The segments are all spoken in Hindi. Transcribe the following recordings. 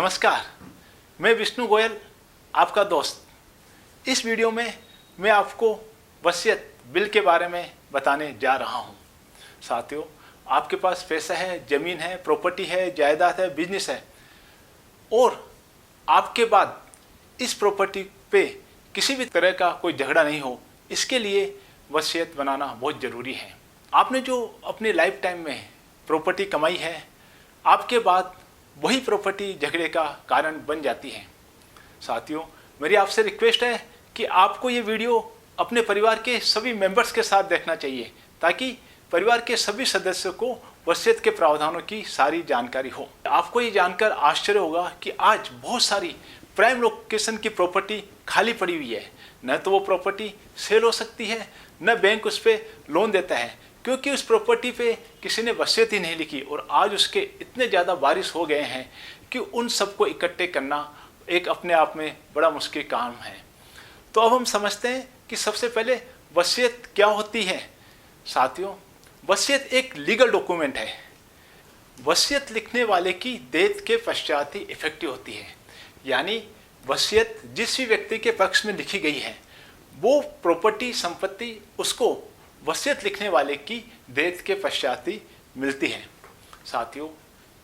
नमस्कार, मैं विष्णु गोयल, आपका दोस्त। इस वीडियो में मैं आपको वसीयत बिल के बारे में बताने जा रहा हूं। साथियों, आपके पास पैसा है, ज़मीन है, प्रॉपर्टी है, जायदाद है, बिजनेस है और आपके बाद इस प्रॉपर्टी पे किसी भी तरह का कोई झगड़ा नहीं हो, इसके लिए वसीयत बनाना बहुत ज़रूरी है। आपने जो अपनी लाइफ टाइम में प्रॉपर्टी कमाई है, आपके बाद वही प्रॉपर्टी झगड़े का कारण बन जाती है। साथियों, मेरी आपसे रिक्वेस्ट है कि आपको ये वीडियो अपने परिवार के सभी मेंबर्स के साथ देखना चाहिए, ताकि परिवार के सभी सदस्यों को वसीयत के प्रावधानों की सारी जानकारी हो। आपको ये जानकर आश्चर्य होगा कि आज बहुत सारी प्राइम लोकेशन की प्रॉपर्टी खाली पड़ी हुई है। न तो वो प्रॉपर्टी सेल हो सकती है, न बैंक उस पर लोन देता है, क्योंकि उस प्रॉपर्टी पे किसी ने वसीयत ही नहीं लिखी। और आज उसके इतने ज़्यादा वारिस हो गए हैं कि उन सबको इकट्ठे करना एक अपने आप में बड़ा मुश्किल काम है। तो अब हम समझते हैं कि सबसे पहले वसीयत क्या होती है। साथियों, वसीयत एक लीगल डॉक्यूमेंट है। वसीयत लिखने वाले की डेथ के पश्चात ही इफेक्टिव होती है। यानी वसीयत जिस भी व्यक्ति के पक्ष में लिखी गई है, वो प्रॉपर्टी संपत्ति उसको वसीयत लिखने वाले की डेथ के पश्चात ही मिलती है। साथियों,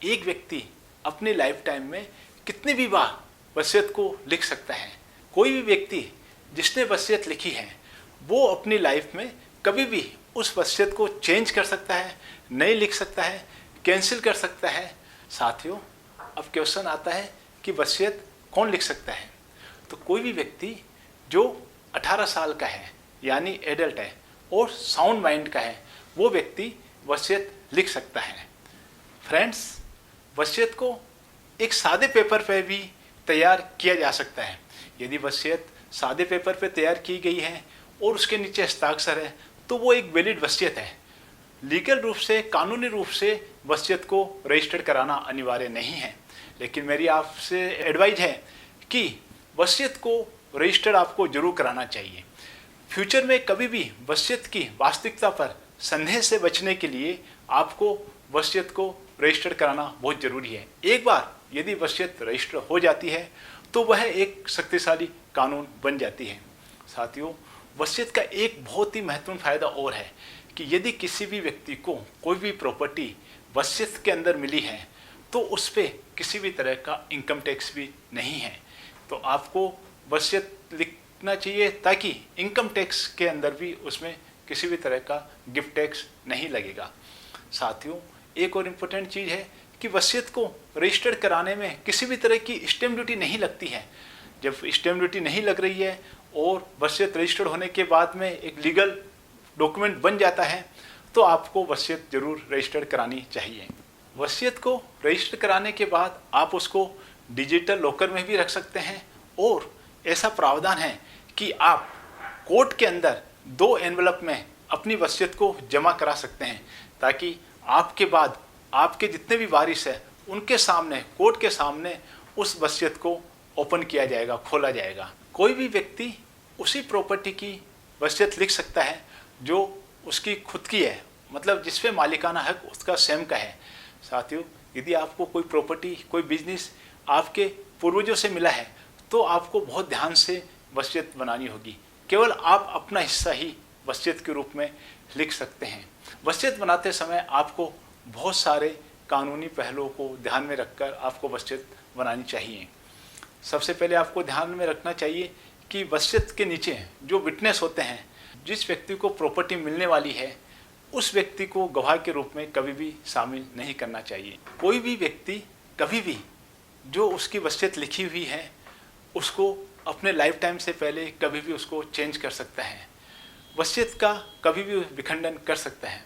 एक व्यक्ति अपनी लाइफ टाइम में कितनी भी बार वसीयत को लिख सकता है। कोई भी व्यक्ति जिसने वसीयत लिखी है, वो अपनी लाइफ में कभी भी उस वसीयत को चेंज कर सकता है, नहीं लिख सकता है, कैंसिल कर सकता है। साथियों, अब क्वेश्चन आता है कि वसीयत कौन लिख सकता है। तो कोई भी व्यक्ति जो 18 साल का है, यानी एडल्ट है और साउंड माइंड का है, वो व्यक्ति वसीयत लिख सकता है। फ्रेंड्स, वसीयत को एक सादे पेपर पर भी तैयार किया जा सकता है। यदि वसीयत सादे पेपर पर तैयार की गई है और उसके नीचे हस्ताक्षर है, तो वो एक वैलिड वसीयत है। लीगल रूप से, कानूनी रूप से वसीयत को रजिस्टर्ड कराना अनिवार्य नहीं है, लेकिन मेरी आपसे एडवाइस है कि वसीयत को रजिस्टर्ड आपको जरूर कराना चाहिए। फ्यूचर में कभी भी वसीयत की वास्तविकता पर संदेह से बचने के लिए आपको वसीयत को रजिस्टर कराना बहुत जरूरी है। एक बार यदि वसीयत रजिस्टर हो जाती है तो वह एक शक्तिशाली कानून बन जाती है। साथियों, वसीयत का एक बहुत ही महत्वपूर्ण फायदा और है कि यदि किसी भी व्यक्ति को कोई भी प्रॉपर्टी वसीयत के अंदर मिली है, तो उस पर किसी भी तरह का इनकम टैक्स भी नहीं है। तो आपको वसीयत लिखना चाहिए, ताकि इनकम टैक्स के अंदर भी उसमें किसी भी तरह का गिफ्ट टैक्स नहीं लगेगा। साथियों, एक और इम्पोर्टेंट चीज़ है कि वसीयत को रजिस्टर्ड कराने में किसी भी तरह की स्टैम्प ड्यूटी नहीं लगती है। जब स्टैम्प ड्यूटी नहीं लग रही है और वसीयत रजिस्टर्ड होने के बाद में एक लीगल डॉक्यूमेंट बन जाता है, तो आपको वसीयत जरूर रजिस्टर्ड करानी चाहिए। वसीयत को रजिस्टर कराने के बाद आप उसको डिजिटल लॉकर में भी रख सकते हैं, और ऐसा प्रावधान है कि आप कोर्ट के अंदर 2 एनवलप में अपनी वसीयत को जमा करा सकते हैं, ताकि आपके बाद आपके जितने भी वारिस हैं उनके सामने, कोर्ट के सामने उस वसीयत को ओपन किया जाएगा, खोला जाएगा। कोई भी व्यक्ति उसी प्रॉपर्टी की वसीयत लिख सकता है जो उसकी खुद की है, मतलब जिस पे मालिकाना हक उसका स्वयं का है। साथियों, यदि आपको कोई प्रॉपर्टी, कोई बिजनेस आपके पूर्वजों से मिला है, तो आपको बहुत ध्यान से वसीयत बनानी होगी। केवल आप अपना हिस्सा ही वसीयत के रूप में लिख सकते हैं। वसीयत बनाते समय आपको बहुत सारे कानूनी पहलुओं को ध्यान में रखकर आपको वसीयत बनानी चाहिए। सबसे पहले आपको ध्यान में रखना चाहिए कि वसीयत के नीचे जो विटनेस होते हैं, जिस व्यक्ति को प्रॉपर्टी मिलने वाली है, उस व्यक्ति को गवाह के रूप में कभी भी शामिल नहीं करना चाहिए। कोई भी व्यक्ति कभी भी जो उसकी वसीयत लिखी हुई है, उसको अपने लाइफ टाइम से पहले कभी भी उसको चेंज कर सकता है, वसीयत का कभी भी विखंडन कर सकता है।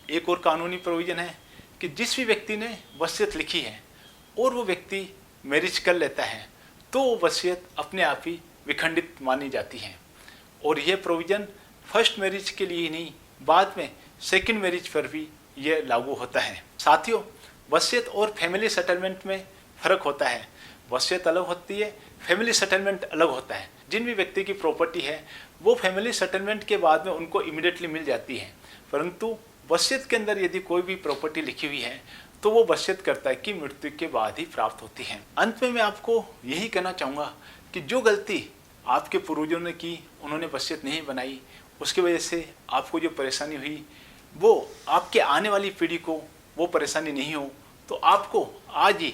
एक और कानूनी प्रोविज़न है कि जिस भी व्यक्ति ने वसीयत लिखी है और वो व्यक्ति मैरिज कर लेता है, तो वो वसीयत अपने आप ही विखंडित मानी जाती है। और ये प्रोविज़न फर्स्ट मैरिज के लिए ही नहीं, बाद में सेकंड मैरिज पर भी ये लागू होता है। साथियों, वसीयत और फैमिली सेटलमेंट में फ़र्क होता है। वसीयत अलग होती है, फैमिली सेटलमेंट अलग होता है। जिन भी व्यक्ति की प्रॉपर्टी है, वो फैमिली सेटलमेंट के बाद में उनको इमीडिएटली मिल जाती है, परंतु वसीयत के अंदर यदि कोई भी प्रॉपर्टी लिखी हुई है, तो तो वो वसीयत करता है कि मृत्यु के बाद ही प्राप्त होती है। अंत में मैं आपको यही कहना चाहूँगा कि जो गलती आपके पूर्वजों ने की, उन्होंने वसीयत नहीं बनाई, उसकी वजह से आपको जो परेशानी हुई वो आपके आने वाली पीढ़ी को वो परेशानी नहीं हो, तो आपको आज ही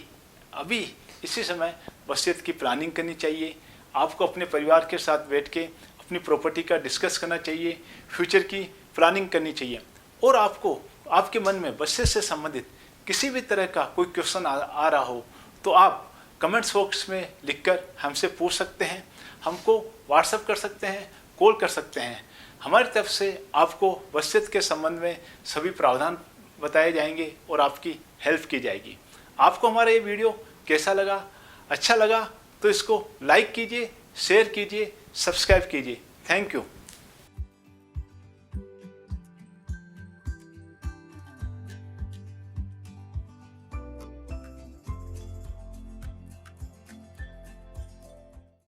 अभी इसी समय वसीयत की प्लानिंग करनी चाहिए। आपको अपने परिवार के साथ बैठ के अपनी प्रॉपर्टी का डिस्कस करना चाहिए, फ्यूचर की प्लानिंग करनी चाहिए। और आपको आपके मन में वसीयत से संबंधित किसी भी तरह का कोई क्वेश्चन आ रहा हो तो आप कमेंट्स बॉक्स में लिखकर हमसे पूछ सकते हैं, हमको व्हाट्सएप कर सकते हैं, कॉल कर सकते हैं। हमारी तरफ से आपको वसीयत के संबंध में सभी प्रावधान बताए जाएंगे और आपकी हेल्प की जाएगी। आपको हमारा ये वीडियो कैसा लगा? अच्छा लगा तो इसको लाइक कीजिए, शेयर कीजिए, सब्सक्राइब कीजिए। Thank you.